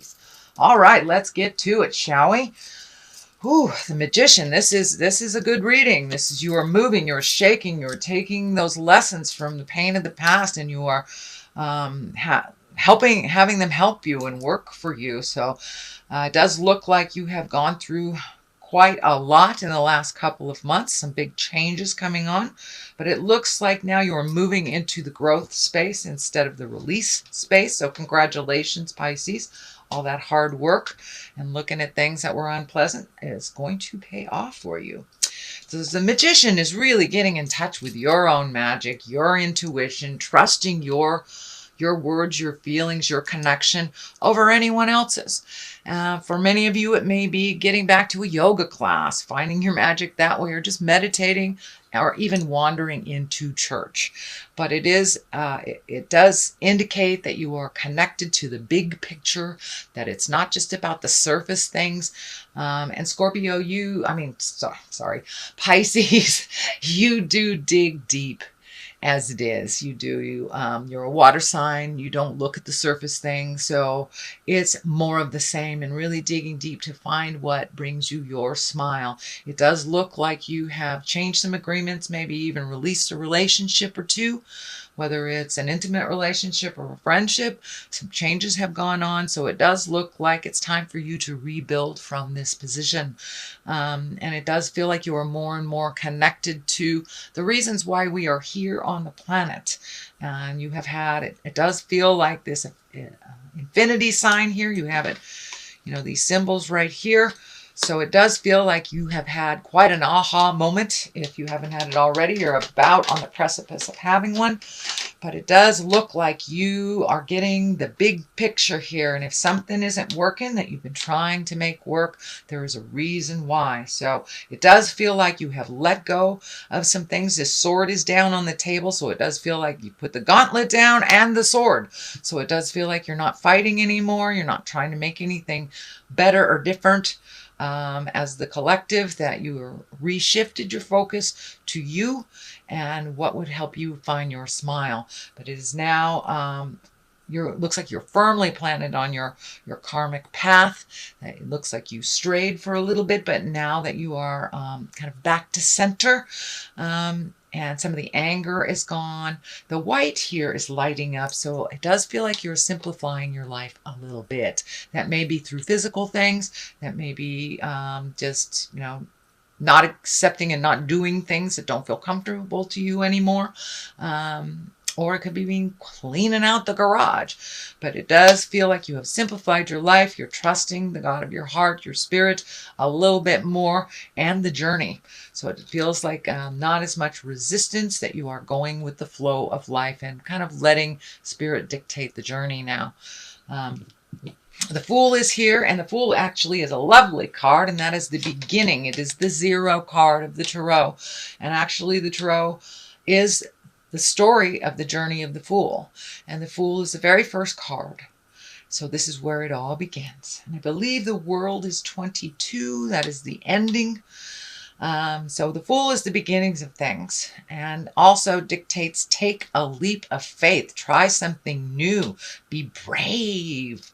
Pisces. All right, let's get to it, shall we? Ooh, the Magician. This is a good reading. This is, you are moving, you're shaking, you're taking those lessons from the pain of the past, and you are having them help you and work for you. So it does look like you have gone through quite a lot in the last couple of months, some big changes coming on, but it looks like now you're moving into the growth space instead of the release space. So congratulations, Pisces. All that hard work and looking at things that were unpleasant is going to pay off for you. So the Magician is really getting in touch with your own magic, your intuition, trusting your words, your feelings, your connection over anyone else's. For many of you, it may be getting back to a yoga class, finding your magic that way, or just meditating, or even wandering into church. But it does indicate that you are connected to the big picture, that it's not just about the surface things. And Scorpio, Pisces, you do dig deep. As it is, you're a water sign. You don't look at the surface things, so it's more of the same, and really digging deep to find what brings you your smile. It does look like you have changed some agreements, maybe even released a relationship or two, whether it's an intimate relationship or a friendship. Some changes have gone on, so it does look like it's time for you to rebuild from this position. And it does feel like you are more and more connected to the reasons why we are here on the planet. And you have had it. It does feel like this infinity sign here. You have it, these symbols right here. So it does feel like you have had quite an aha moment. If you haven't had it already, you're about on the precipice of having one. But it does look like you are getting the big picture here. And if something isn't working that you've been trying to make work, there is a reason why. So it does feel like you have let go of some things. This sword is down on the table. So it does feel like you put the gauntlet down and the sword. So it does feel like you're not fighting anymore. You're not trying to make anything better or different. As the collective, that you reshifted your focus to you and what would help you find your smile. But it is now, it looks like you're firmly planted on your karmic path. It looks like you strayed for a little bit, but now that you are kind of back to center, and some of the anger is gone. The white here is lighting up, so it does feel like you're simplifying your life a little bit. That may be through physical things. That may be just, not accepting and not doing things that don't feel comfortable to you anymore. Or it could be cleaning out the garage. But it does feel like you have simplified your life. You're trusting the God of your heart, your spirit, a little bit more, and the journey. So it feels like not as much resistance, that you are going with the flow of life and kind of letting spirit dictate the journey now. The Fool is here, and the Fool actually is a lovely card, and that is the beginning. It is the 0 card of the Tarot. And actually the Tarot is the story of the journey of the Fool. And the Fool is the very first card. So this is where it all begins. And I believe the world is 22. That is the ending. So the Fool is the beginnings of things, and also dictates take a leap of faith, try something new, be brave,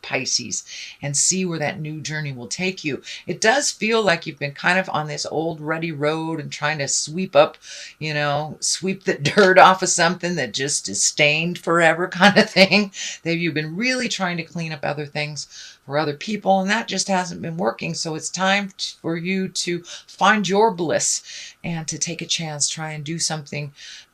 Pisces, and see where that new journey will take you. It does feel like you've been kind of on this old ruddy road and trying to sweep up, sweep the dirt off of something that just is stained forever kind of thing. You've been really trying to clean up other things for other people, and that just hasn't been working. So it's time for you to find your bliss and to take a chance, try and do something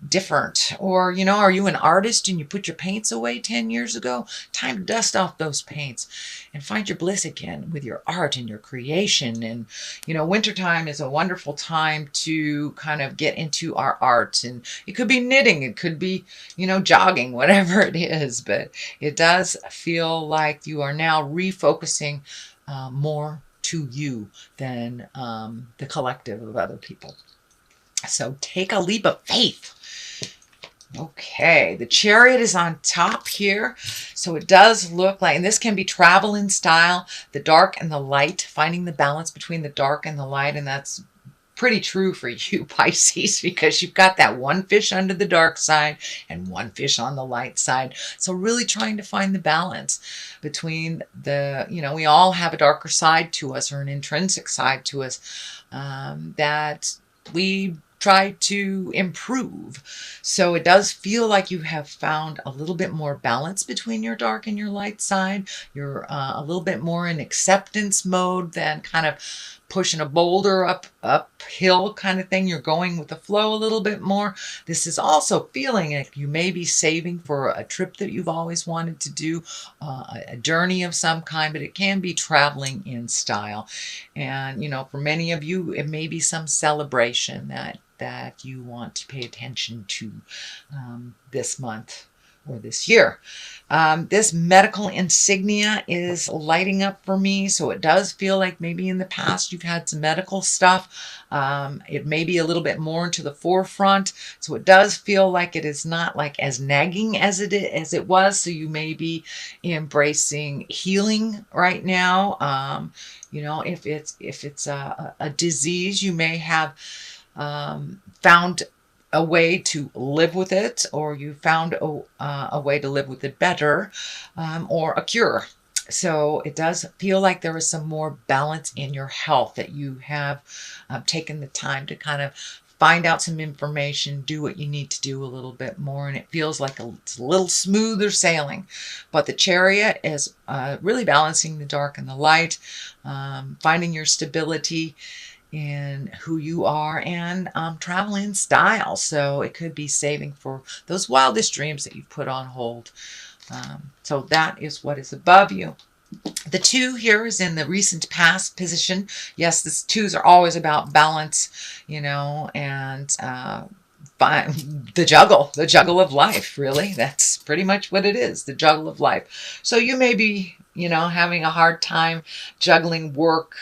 different. Or, are you an artist and you put your paints away 10 years ago? Time to dust off those paints and find your bliss again with your art and your creation. And, wintertime is a wonderful time to kind of get into our art. And it could be knitting, it could be, jogging, whatever it is. But it does feel like you are now refocusing more to you than the collective of other people. So take a leap of faith. Okay, the Chariot is on top here. So it does look like, and this can be travel in style, the dark and the light, finding the balance between the dark and the light, and that's pretty true for you, Pisces, because you've got that one fish under the dark side and one fish on the light side. So really trying to find the balance between the, we all have a darker side to us or an intrinsic side to us that we try to improve. So it does feel like you have found a little bit more balance between your dark and your light side. You're a little bit more in acceptance mode than kind of pushing a boulder uphill kind of thing. You're going with the flow a little bit more. This is also feeling like you may be saving for a trip that you've always wanted to do, a journey of some kind, but it can be traveling in style. And, for many of you, it may be some celebration that you want to pay attention to this month or this year. This medical insignia is lighting up for me, so it does feel like maybe in the past you've had some medical stuff. It may be a little bit more into the forefront, so it does feel like it is not like as nagging as it was. So you may be embracing healing right now. If it's a disease, you may have found a way to live with it, or you found a way to live with it better, or a cure. So it does feel like there is some more balance in your health, that you have taken the time to kind of find out some information, do what you need to do a little bit more, and it feels like it's a little smoother sailing. But the Chariot is really balancing the dark and the light, finding your stability in who you are, and travel in style. So it could be saving for those wildest dreams that you've put on hold. So that is what is above you. The 2 here is in the recent past position. Yes, the 2s are always about balance, and the juggle of life, really. That's pretty much what it is, the juggle of life. So you may be, having a hard time juggling work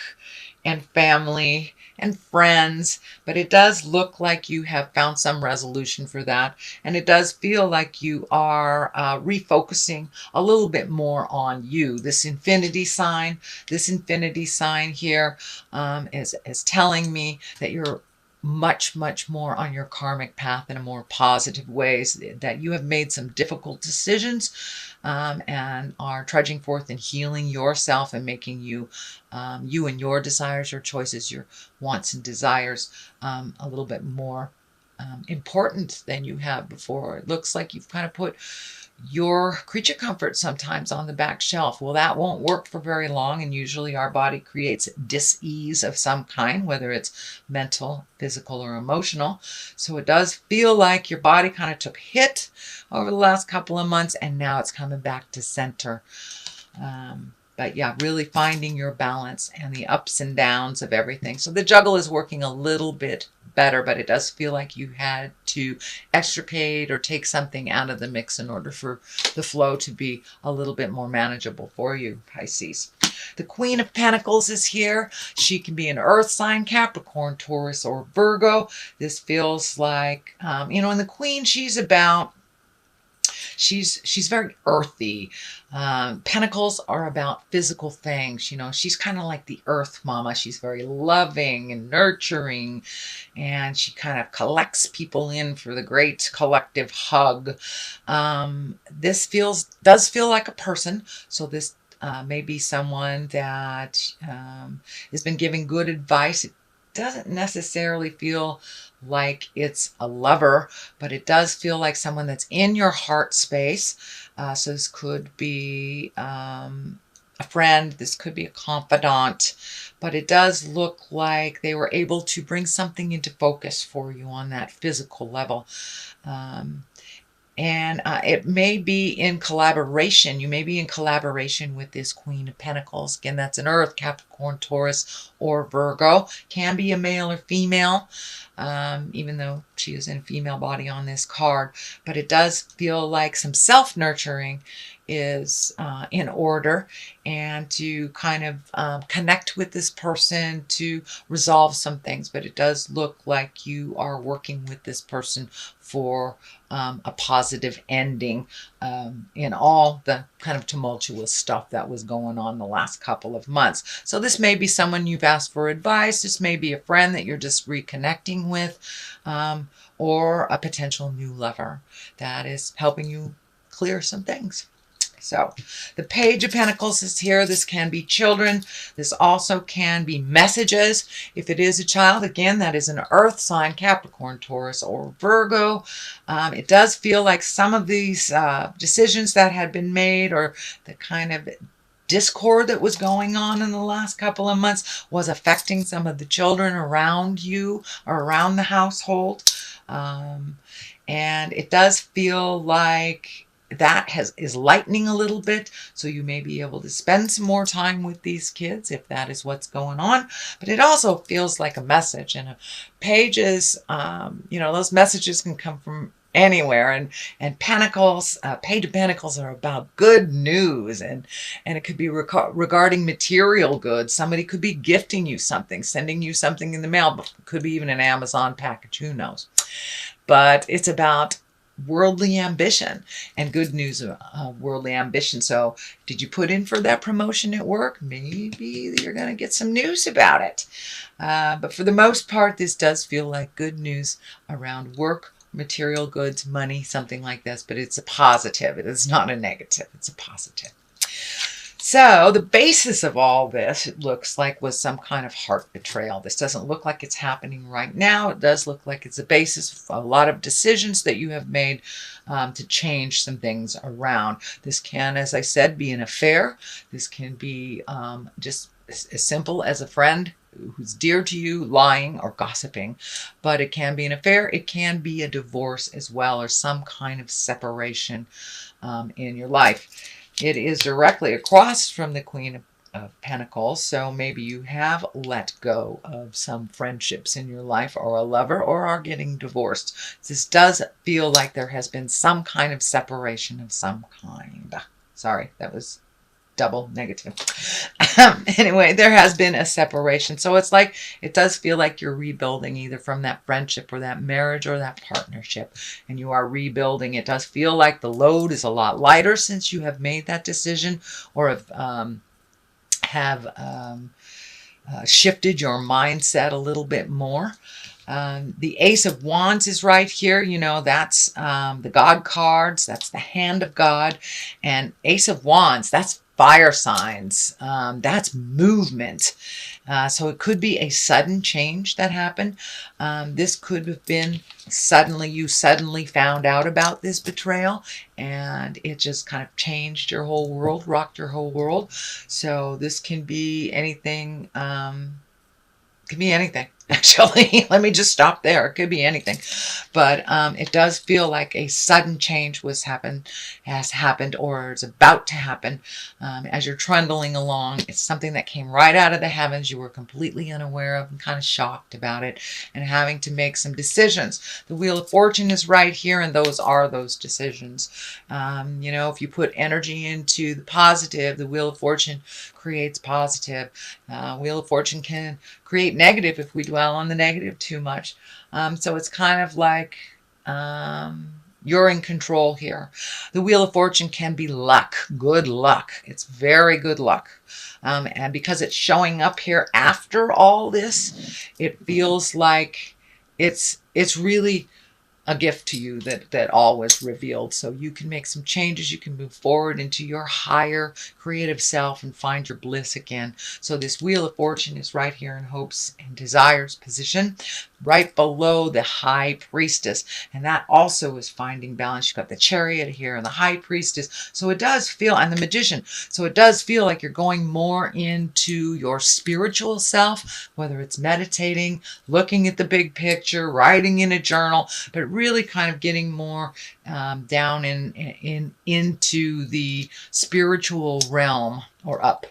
and family and friends, but it does look like you have found some resolution for that. And it does feel like you are refocusing a little bit more on you. This infinity sign here is telling me that you're much, much more on your karmic path in a more positive ways, that you have made some difficult decisions and are trudging forth and healing yourself and making you and your desires, your choices, your wants and desires a little bit more important than you have before. It looks like you've kind of put your creature comfort sometimes on the back shelf. Well, that won't work for very long, and usually our body creates dis-ease of some kind, whether it's mental, physical, or emotional. So it does feel like your body kind of took a hit over the last couple of months, and now it's coming back to center. But yeah, really finding your balance and the ups and downs of everything. So the juggle is working a little bit better, but it does feel like you had to extricate or take something out of the mix in order for the flow to be a little bit more manageable for you, Pisces. The Queen of Pentacles is here. She can be an earth sign, Capricorn, Taurus, or Virgo. This feels like, and the Queen, she's very earthy. Pentacles are about physical things. She's kind of like the earth mama. She's very loving and nurturing, and she kind of collects people in for the great collective hug. This does feel like a person. So this may be someone that has been giving good advice. It doesn't necessarily feel like it's a lover, but it does feel like someone that's in your heart space. So this could be a friend, this could be a confidant, but it does look like they were able to bring something into focus for you on that physical level. And it may be in collaboration. You may be in collaboration with this Queen of Pentacles. Again, that's an Earth, Capricorn, Taurus, or Virgo. Can be a male or female, even though she is in a female body on this card. But it does feel like some self-nurturing is in order, and to kind of connect with this person to resolve some things. But it does look like you are working with this person for a positive ending in all the kind of tumultuous stuff that was going on the last couple of months. So this may be someone you've asked for advice. This may be a friend that you're just reconnecting with, or a potential new lover that is helping you clear some things. So the Page of Pentacles is here. This can be children. This also can be messages. If it is a child, again, that is an earth sign, Capricorn, Taurus, or Virgo. It does feel like some of these decisions that had been made, or the kind of discord that was going on in the last couple of months, was affecting some of the children around you or around the household. And it does feel like that is lightening a little bit, so you may be able to spend some more time with these kids if that is what's going on. But it also feels like a message, and pages, those messages can come from anywhere, and Pentacles, Page of Pentacles are about good news, and it could be regarding material goods. Somebody could be gifting you something, sending you something in the mail, but could be even an Amazon package, who knows. But it's about worldly ambition and good news of worldly ambition. So did you put in for that promotion at work? Maybe you're going to get some news about it. But for the most part, this does feel like good news around work, material goods, money, something like this. But it's a positive. It is not a negative. It's a positive. So the basis of all this, it looks like, was some kind of heart betrayal. This doesn't look like it's happening right now. It does look like it's a basis for a lot of decisions that you have made to change some things around. This can, as I said, be an affair. This can be just as simple as a friend who's dear to you lying or gossiping. But it can be an affair. It can be a divorce as well, or some kind of separation in your life. It is directly across from the Queen of Pentacles, so maybe you have let go of some friendships in your life, or a lover, or are getting divorced. This does feel like there has been some kind of separation of some kind. Sorry, that was double negative. Anyway, there has been a separation. So it's like, it does feel like you're rebuilding either from that friendship or that marriage or that partnership, and you are rebuilding. It does feel like the load is a lot lighter since you have made that decision, or have shifted your mindset a little bit more. The Ace of Wands is right here. That's the God cards. That's the hand of God. And Ace of Wands, that's fire signs. That's movement. So it could be a sudden change that happened. This could have been you suddenly found out about this betrayal, and it just kind of changed your whole world, rocked your whole world. So this can be anything. Could be anything, actually. Let me just stop there. It could be anything. But it does feel like a sudden change has happened, or is about to happen. As you're trundling along, it's something that came right out of the heavens. You were completely unaware of and kind of shocked about it, and having to make some decisions. The Wheel of Fortune is right here, and those are those decisions. If you put energy into the positive, the Wheel of Fortune creates positive. Wheel of Fortune can create negative if we dwell on the negative too much. So it's kind of like you're in control here. The Wheel of Fortune can be luck, good luck. It's very good luck. And because it's showing up here after all this, it feels like it's really a gift to you that all was revealed. So you can make some changes. You can move forward into your higher creative self and find your bliss again. So this Wheel of Fortune is right here in Hopes and Desires position, right below the High Priestess. And that also is finding balance. You've got the Chariot here and the High Priestess. So it does feel, and the Magician. So it does feel like you're going more into your spiritual self, whether it's meditating, looking at the big picture, writing in a journal, but really kind of getting more down into the spiritual realm, or up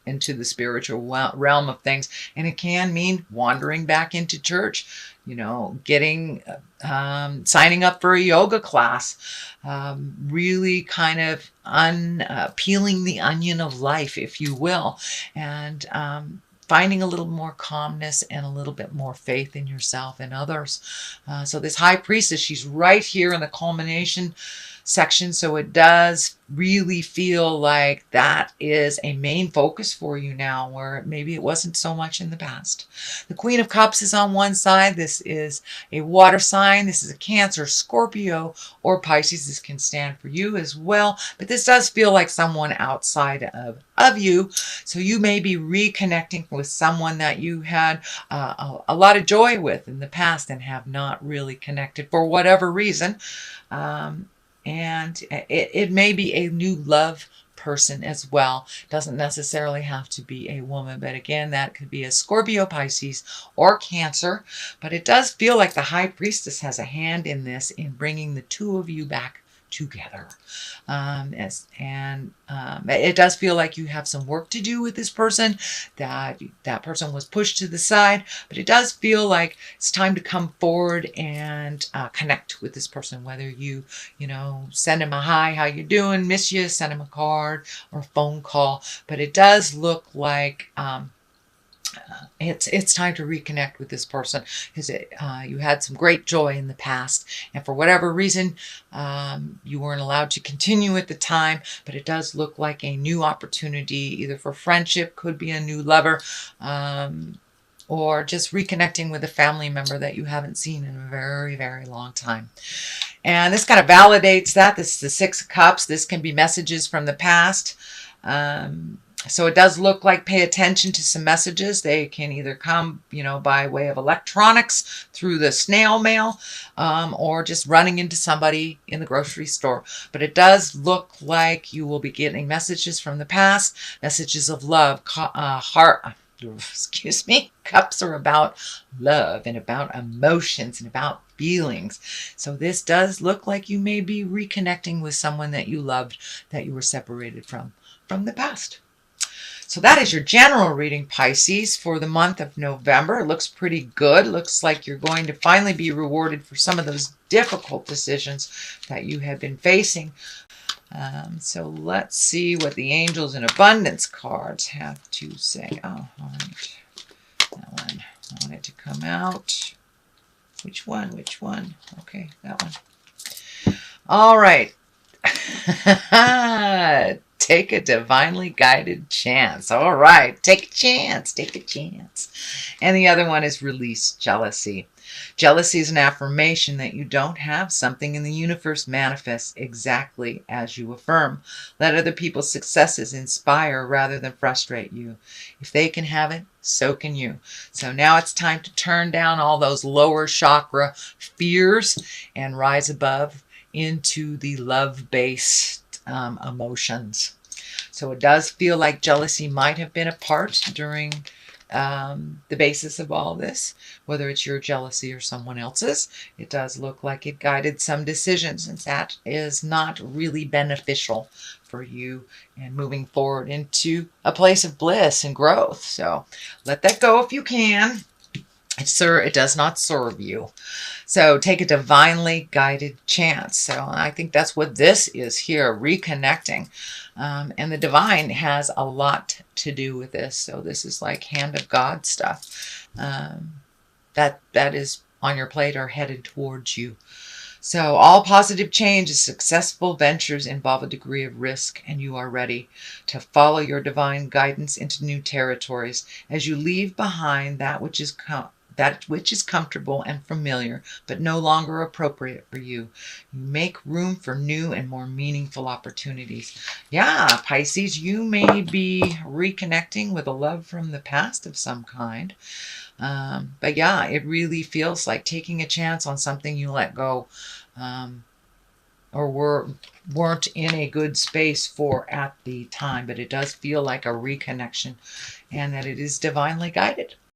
into the spiritual realm of things. And it can mean wandering back into church, getting signing up for a yoga class, really kind of peeling the onion of life, if you will, and finding a little more calmness and a little bit more faith in yourself and others. So this High Priestess, she's right here in the culmination section. So it does really feel like that is a main focus for you now, where maybe it wasn't so much in the past. The Queen of Cups is on one side. This is a water sign. This is a Cancer, Scorpio, or Pisces. This can stand for you as well. But this does feel like someone outside of you. So you may be reconnecting with someone that you had a lot of joy with in the past and have not really connected for whatever reason. And it may be a new love person as well. Doesn't necessarily have to be a woman, but again, that could be a Scorpio, Pisces, or Cancer. But it does feel like the High Priestess has a hand in this, in bringing the two of you back together. It does feel like you have some work to do with this person, that person was pushed to the side, but it does feel like it's time to come forward and connect with this person, whether you send him a hi, how you doing, miss you, send him a card or a phone call. But it does look like it's time to reconnect with this person, because you had some great joy in the past, and for whatever reason you weren't allowed to continue at the time. But it does look like a new opportunity, either for friendship, could be a new lover, or just reconnecting with a family member that you haven't seen in a very, very long time. And this kind of validates that. This is the Six of Cups. This can be messages from the past. So it does look like pay attention to some messages. They can either come, by way of electronics, through the snail mail, or just running into somebody in the grocery store. But it does look like you will be getting messages from the past, messages of love, Cups are about love and about emotions and about feelings. So this does look like you may be reconnecting with someone that you loved, that you were separated from the past. So that is your general reading, Pisces, for the month of November. It looks pretty good. Looks like you're going to finally be rewarded for some of those difficult decisions that you have been facing. So let's see what the Angels and Abundance cards have to say. Oh, all right. That one. I want it to come out. Which one? Which one? Okay, that one. All right. Take a divinely guided chance. All right. Take a chance. Take a chance. And the other one is release jealousy. Jealousy is an affirmation that you don't have something, in the universe manifests exactly as you affirm. Let other people's successes inspire rather than frustrate you. If they can have it, so can you. So now it's time to turn down all those lower chakra fears and rise above into the love-based emotions. So it does feel like jealousy might have been a part during the basis of all this, whether it's your jealousy or someone else's. It does look like it guided some decisions, and that is not really beneficial for you and moving forward into a place of bliss and growth. So let that go if you can. It does not serve you. So take a divinely guided chance. So I think that's what this is here, reconnecting. And the divine has a lot to do with this. So this is like hand of God stuff that is on your plate or headed towards you. So all positive change and successful ventures involve a degree of risk, and you are ready to follow your divine guidance into new territories as you leave behind that which is comfortable and familiar, but no longer appropriate for you. You make room for new and more meaningful opportunities. Yeah, Pisces, you may be reconnecting with a love from the past of some kind. But yeah, it really feels like taking a chance on something you let go, or weren't in a good space for at the time. But it does feel like a reconnection, and that it is divinely guided.